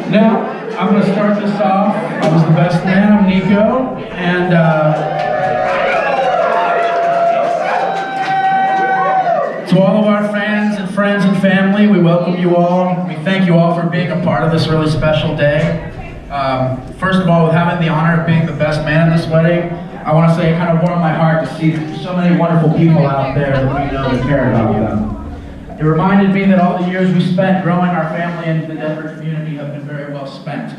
Now, I'm going to start this off. I was the best man. I'm Nico, and to all of our fans and family, we welcome you all. We thank you all for being a part of this really special day. First of all, with having the honor of being the best man in this wedding, I want to say it kind of warmed my heart to see so many wonderful people out there that we know and care about them. It reminded me that all the years we spent growing our family into the Denver community have been very well spent.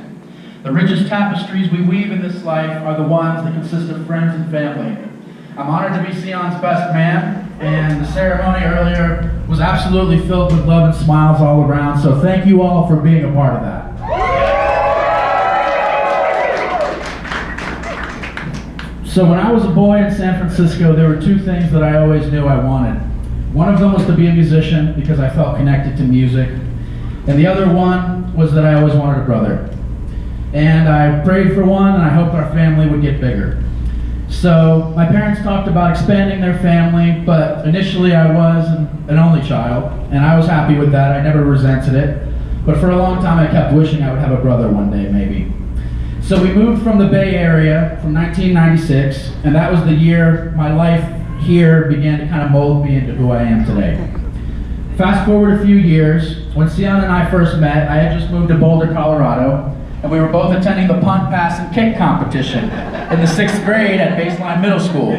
The richest tapestries we weave in this life are the ones that consist of friends and family. I'm honored to be Cian's best man, and the ceremony earlier was absolutely filled with love and smiles all around, so thank you all for being a part of that. So when I was a boy in San Francisco, there were two things that I always knew I wanted. One of them was to be a musician because I felt connected to music, and the other one was that I always wanted a brother. And I prayed for one, and I hoped our family would get bigger. So my parents talked about expanding their family, but initially I was an only child, and I was happy with that. I never resented it. But for a long time I kept wishing I would have a brother one day, maybe. So we moved from the Bay Area from 1996, and that was the year my life here began to kind of mold me into who I am today. Fast forward a few years, when Cian and I first met, I had just moved to Boulder, Colorado, and we were both attending the punt, pass, and kick competition in the 6th grade at Baseline Middle School.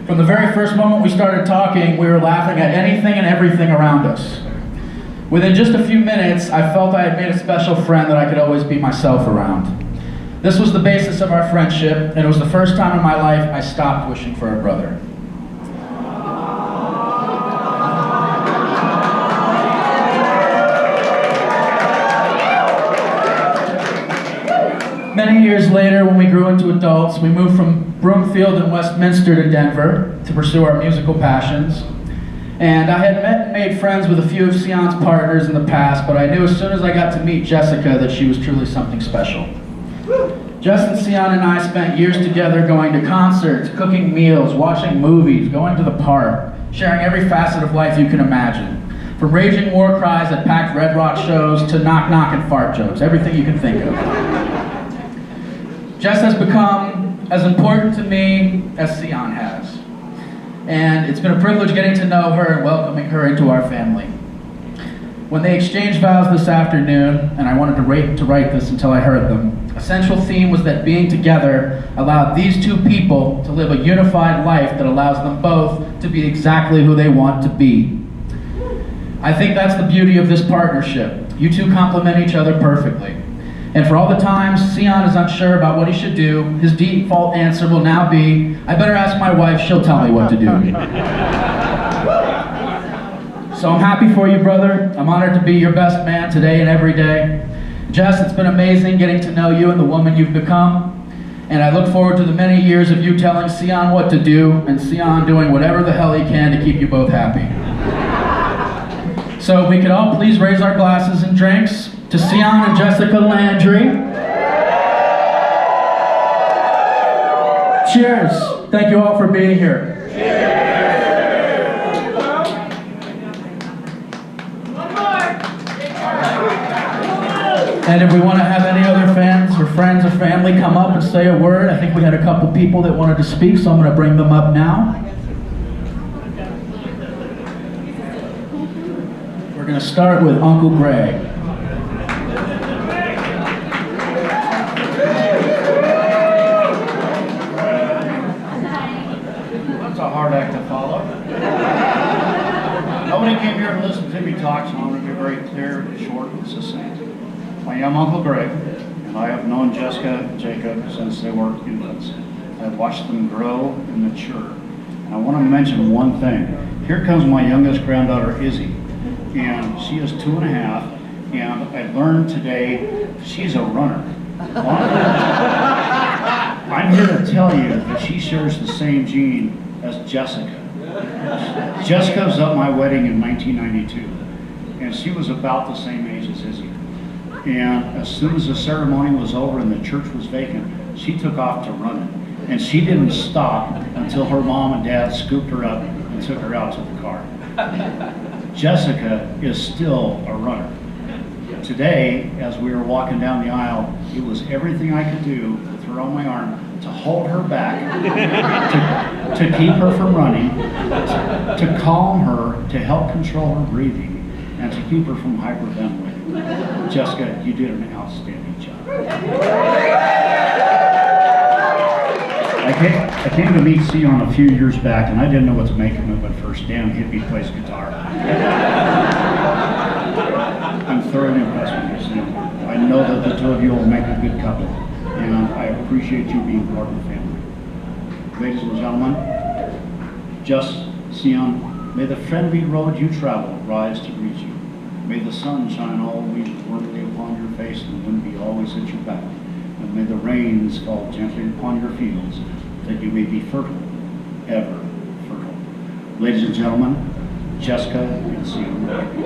From the very first moment we started talking, we were laughing at anything and everything around us. Within just a few minutes, I felt I had made a special friend that I could always be myself around. This was the basis of our friendship, and it was the first time in my life I stopped wishing for a brother. Many years later, when we grew into adults, we moved from Broomfield and Westminster to Denver to pursue our musical passions. And I had met and made friends with a few of Cian's partners in the past, but I knew as soon as I got to meet Jessica that she was truly something special. Jess and Cian and I spent years together going to concerts, cooking meals, watching movies, going to the park, sharing every facet of life you can imagine. From raging war cries at packed Red Rock shows to knock-knock and fart jokes, everything you can think of. Jess has become as important to me as Cian has. And it's been a privilege getting to know her and welcoming her into our family. When they exchanged vows this afternoon, and I wanted to write this until I heard them, a central theme was that being together allowed these two people to live a unified life that allows them both to be exactly who they want to be. I think that's the beauty of this partnership. You two complement each other perfectly. And for all the times Cian is unsure about what he should do, his default answer will now be, I better ask my wife, she'll tell me what to do. So I'm happy for you, brother. I'm honored to be your best man today and every day. Jess, it's been amazing getting to know you and the woman you've become. And I look forward to the many years of you telling Cian what to do and Cian doing whatever the hell he can to keep you both happy. So if we could all please raise our glasses and drinks to Cian and Jessica Landry. Cheers. Thank you all for being here. Cheers. And if we want to have any other fans or friends or family come up and say a word, I think we had a couple people that wanted to speak, so I'm going to bring them up now. We're going to start with Uncle Greg. That's a hard act to follow. Nobody came here to listen to me talk, so I'm going to be very clear, short, and succinct. I am Uncle Greg, and I have known Jessica and Jacob since they were infants. I've watched them grow and mature. And I want to mention one thing. Here comes my youngest granddaughter, Izzy, and she is 2.5, and I learned today she's a runner. I'm here to tell you that she shares the same gene as Jessica. Jessica was at my wedding in 1992, and she was about the same age as Izzy. And as soon as the ceremony was over and the church was vacant, she took off to running. And she didn't stop until her mom and dad scooped her up and took her out to the car. Jessica is still a runner. Today, as we were walking down the aisle, it was everything I could do with her on my arm to hold her back, to keep her from running, to calm her, to help control her breathing, and to keep her from hyperventilating. Jessica, you did an outstanding job. I came to meet Cian a few years back, and I didn't know what to make of him at first. Damn hippie plays guitar. I'm thoroughly impressed with you, Cian. I know that the two of you will make a good couple, and I appreciate you being part of the family. Ladies and gentlemen, Cian, may the friendly road you travel rise to greet you. May the sun shine always warmly upon your face and the wind be always at your back. And may the rains fall gently upon your fields, that you may be fertile, ever fertile. Ladies and gentlemen, Jessica and Cian Wedding.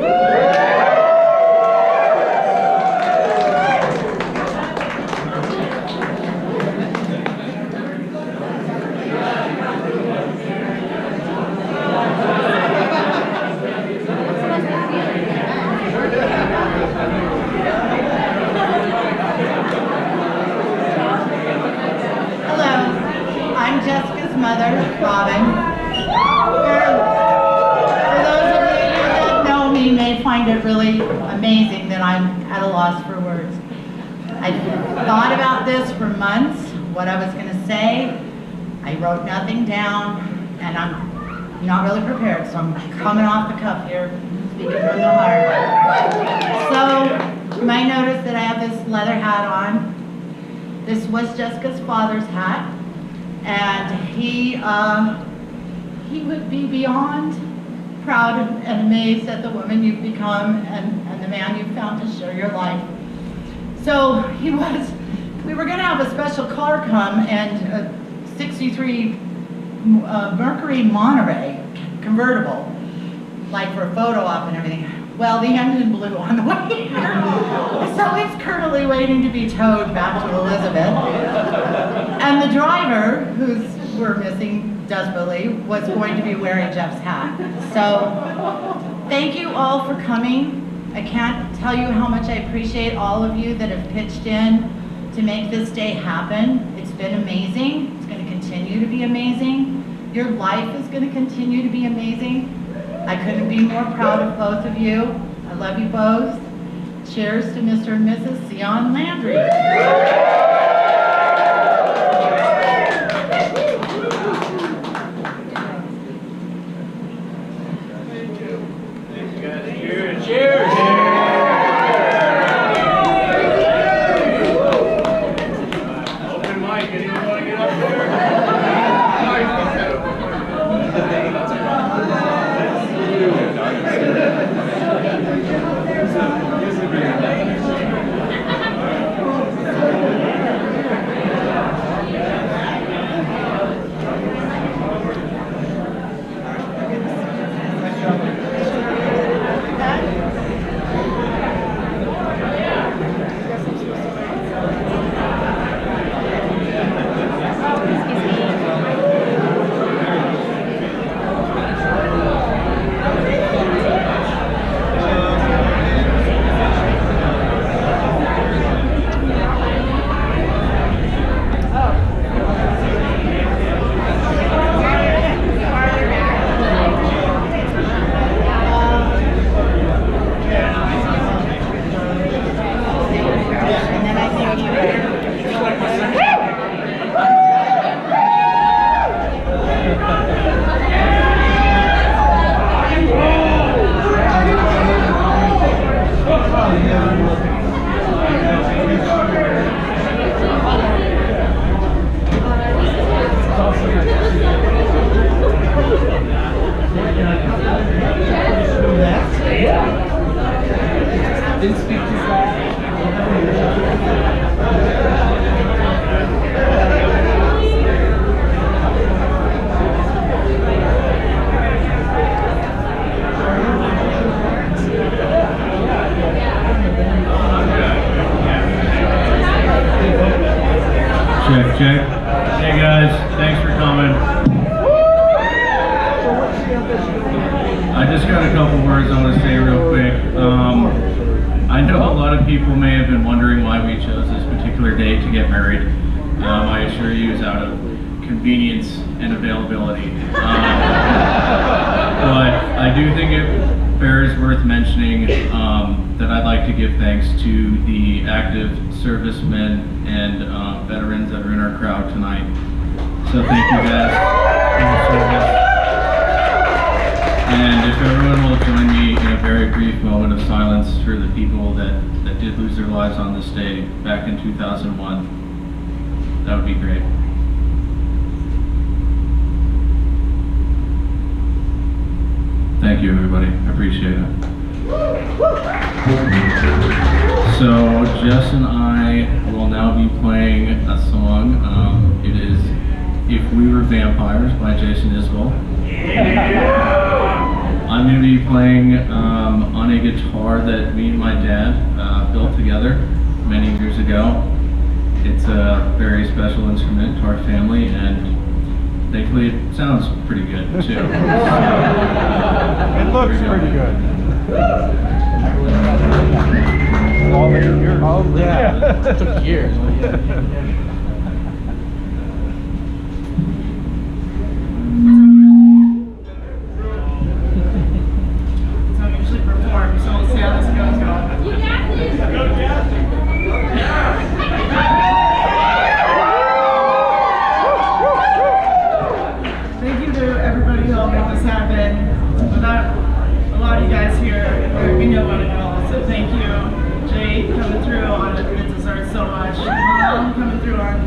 Mother, Robin. For those of you that know me may find it really amazing that I'm at a loss for words. I thought about this for months, what I was going to say. I wrote nothing down, and I'm not really prepared, so I'm coming off the cuff here, speaking from the heart. So, you might notice that I have this leather hat on. This was Jessica's father's hat. And he would be beyond proud and amazed at the woman you've become and the man you've found to share your life. So we were going to have a special car come, and a 63 Mercury Monterey convertible, like for a photo op and everything. Well, the engine blew on the way here, so it's currently waiting to be towed back to Elizabeth. And the driver, who's we're missing desperately, was going to be wearing Jeff's hat. So, thank you all for coming. I can't tell you how much I appreciate all of you that have pitched in to make this day happen. It's been amazing. It's going to continue to be amazing. Your life is going to continue to be amazing. I couldn't be more proud of both of you. I love you both. Cheers to Mr. and Mrs. Cian Landry. Cheers! Cheers! Open mic, anyone want to get up there? Check. Hey guys, thanks for coming. I just got a couple couple words I want to say real quick. I know a lot of people may have been wondering why we chose this particular date to get married. I assure you it's out of convenience and availability. But I do think it bears worth mentioning that I'd like to give thanks to the active servicemen and veterans that are in our crowd tonight. So thank you guys for your service. And if everyone will join me in a very brief moment of silence for the people that did lose their lives on this day back in 2001, that would be great. Thank you, everybody. I appreciate it. So Jess and I will now be playing a song. It is "If We Were Vampires" by Jason Isbell. I'm going to be playing on a guitar that me and my dad built together many years ago. It's a very special instrument to our family, and thankfully it sounds pretty good too. It looks pretty good. All the years. Oh, yeah. It took years. Don't usually perform, so we'll see how this goes. Thank you to everybody who helped make this happen. Without a lot of you guys here, there would be no one at all. So thank you, Jay, coming through on It Deserves So Much. Mom coming through on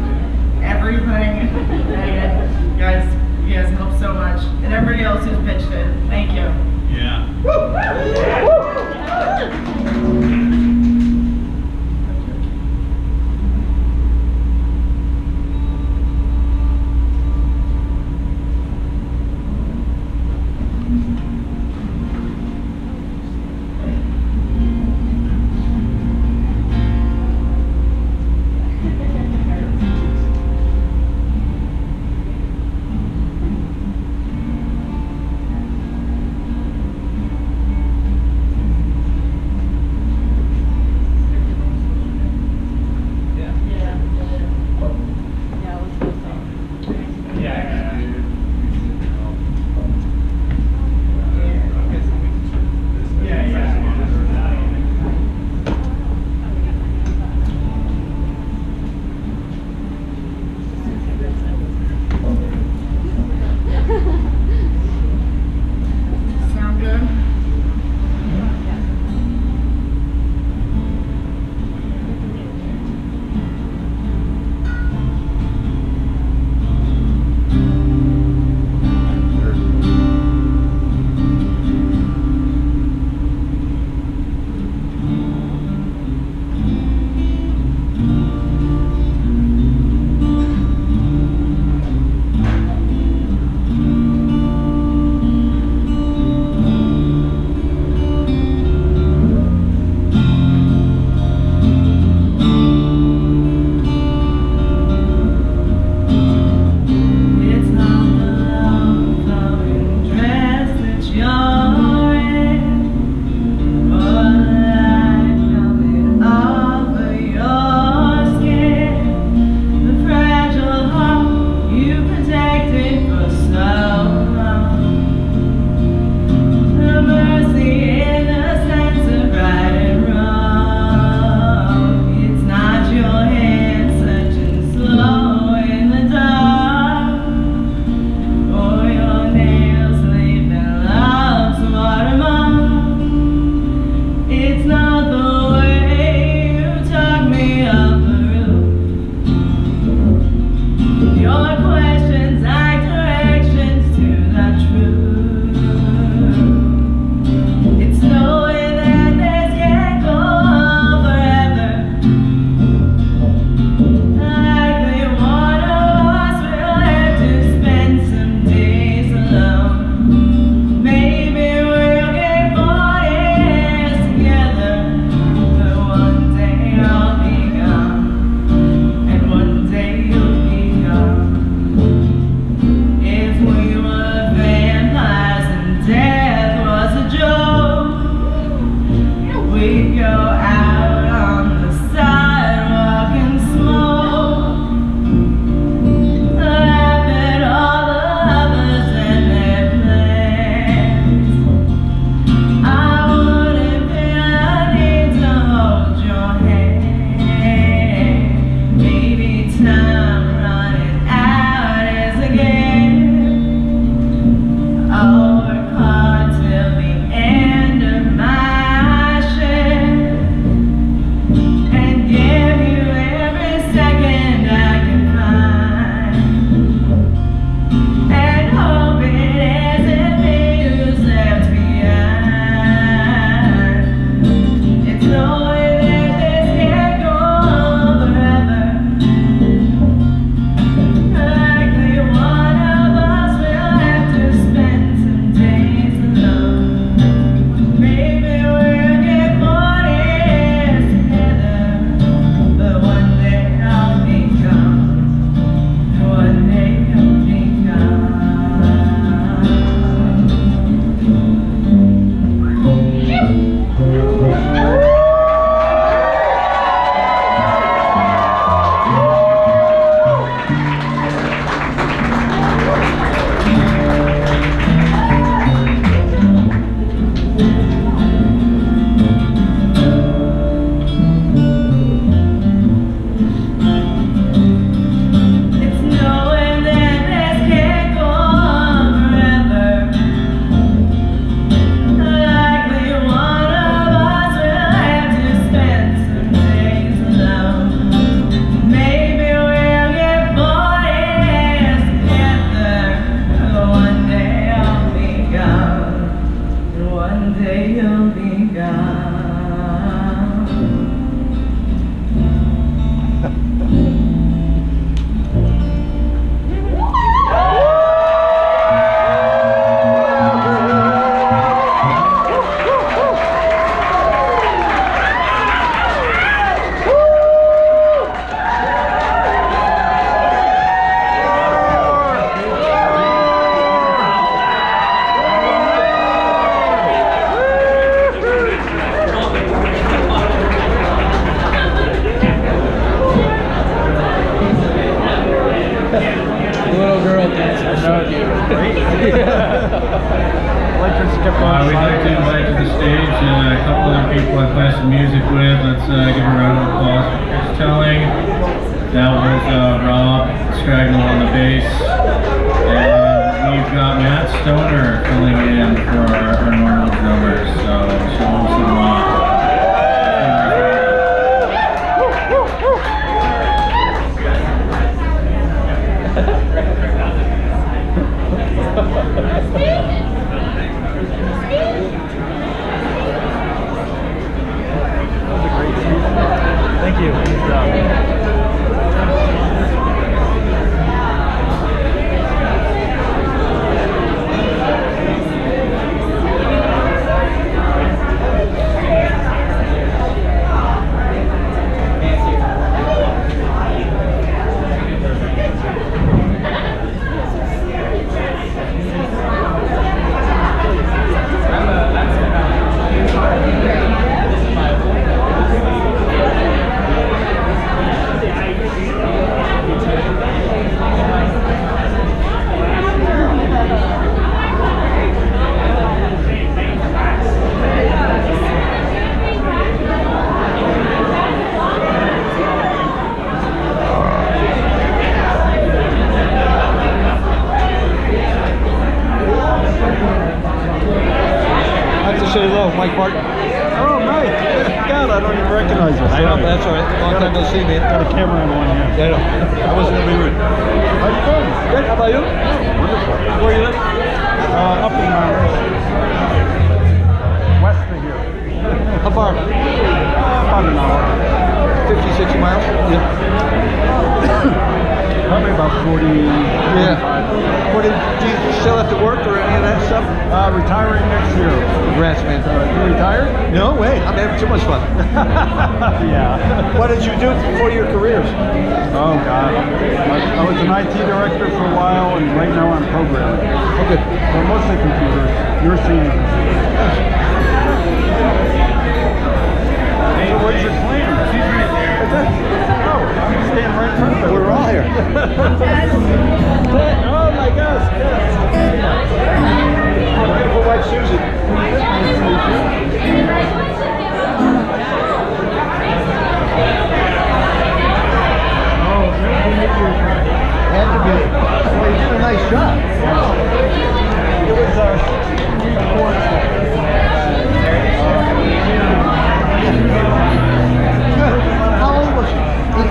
everything. And you guys helped so much. And everybody else who's pitched in. Thank you. Yeah. you'll be gone. We'd like to invite to the stage a couple of people I play some music with. Let's give a round of applause for Chris Telling. That was Rob Scragnell on the bass. And we've got Matt Stoner filling in for our normal drummers. So show him some love. Thank you. Good job. Say hello, Mike Barton. Oh, Mike. God, I don't even recognize you. I know, that's all right. Long time no see, man. Got a camera in one hand. Yeah, I know. I wasn't going to be rude. How you doing? Good, how about you? Wonderful. Where you live? Up in the mountains. West of here. How far? About an hour. 50, 60 miles? Yeah. Probably about 40. Yeah. What, do you still have to work or any of that stuff? Retiring next year. Congrats, man. You retired? No, wait. I'm having too much fun. Yeah. What did you do for your careers? Oh, God. I was an IT director for a while, and right now I'm programming. Okay. Well, mostly computers. You're seeing. Hey, where's your plan? She's right there. Oh, I'm standing right in front of it. We're all here. Oh, my gosh. Beautiful wife, Susie. Had to be. Well, you did a nice job. It was good. How old was she?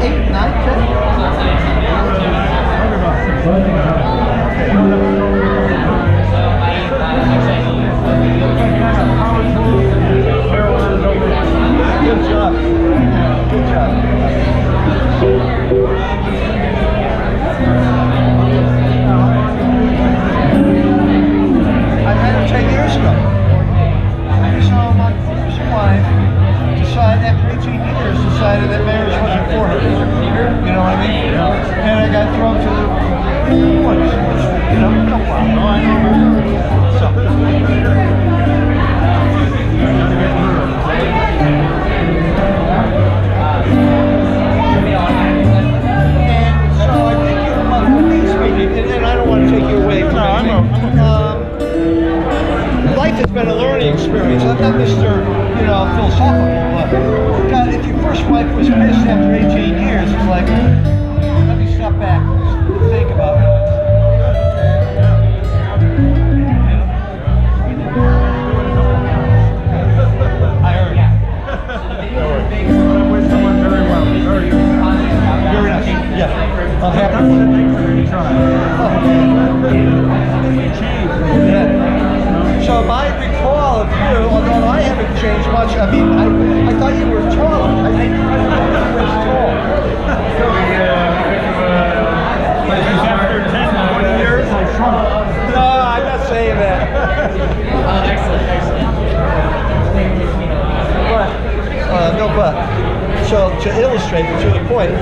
8, 9, 10? Good job. Good job. I met her 10 years ago. So my first wife decided, after 18 years, decided that marriage wasn't for her. You know what I mean? And I got thrown to the woods, which, you know, no problem. Oh, I know. So. And I don't want to take you away from life has been a learning experience. I'm not Mr. Philosophical, but God, if your first wife was pissed after 18 years, it's like, let me step back and think about it. I heard it. I wish someone very well. Very nice. Yeah. I'm happy. Yeah. So my recall of you, although I much. I mean, I thought you were tall. I think you were tall. After 10, 20 years, I shrunk. No, I'm not saying that. But, no but. So to illustrate, to the point,